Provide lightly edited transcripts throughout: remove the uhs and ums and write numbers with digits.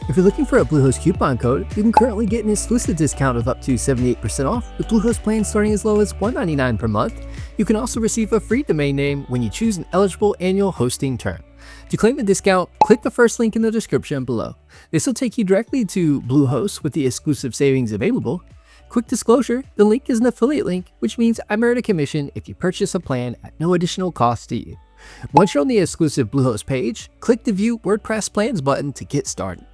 If you're looking for a Bluehost coupon code, you can currently get an exclusive discount of up to 78% off with Bluehost plans starting as low as $1.99 per month. You can also receive a free domain name when you choose an eligible annual hosting term. To claim the discount, click the first link in the description below. This will take you directly to Bluehost with the exclusive savings available. Quick disclosure, the link is an affiliate link, which means I earn a commission if you purchase a plan at no additional cost to you. Once you're on the exclusive Bluehost page, click the View WordPress Plans button to get started.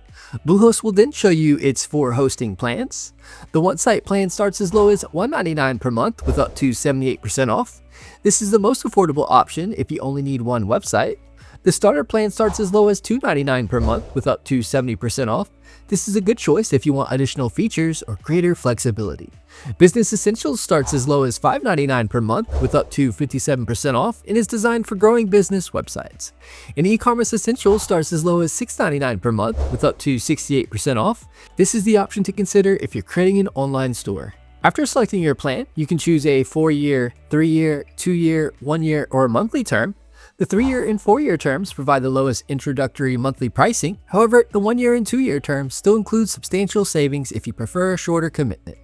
Bluehost will then show you its 4 hosting plans. The one-site plan starts as low as $1.99 per month with up to 78% off. This is the most affordable option if you only need one website. The starter plan starts as low as $2.99 per month with up to 70% off. This is a good choice if you want additional features or greater flexibility. Business Essentials starts as low as $5.99 per month with up to 57% off and is designed for growing business websites. And E-commerce Essentials starts as low as $6.99 per month with up to 68% off. This is the option to consider if you're creating an online store. After selecting your plan, you can choose a 4-year, 3-year, 2-year, 1-year, or a monthly term. The 3-year and 4-year terms provide the lowest introductory monthly pricing. However, the 1-year and 2-year terms still include substantial savings if you prefer a shorter commitment.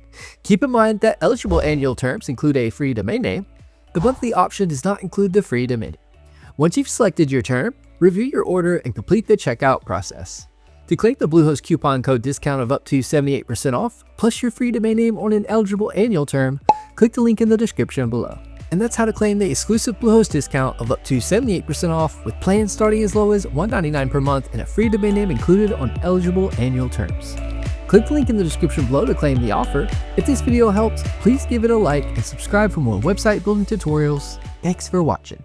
Keep in mind that eligible annual terms include a free domain name. The monthly option does not include the free domain name. Once you've selected your term, review your order and complete the checkout process. To claim the Bluehost coupon code discount of up to 78% off, plus your free domain name on an eligible annual term, click the link in the description below. And that's how to claim the exclusive Bluehost discount of up to 78% off with plans starting as low as $1.99 per month and a free domain name included on eligible annual terms. Click the link in the description below to claim the offer. If this video helped, please give it a like and subscribe for more website building tutorials. Thanks for watching.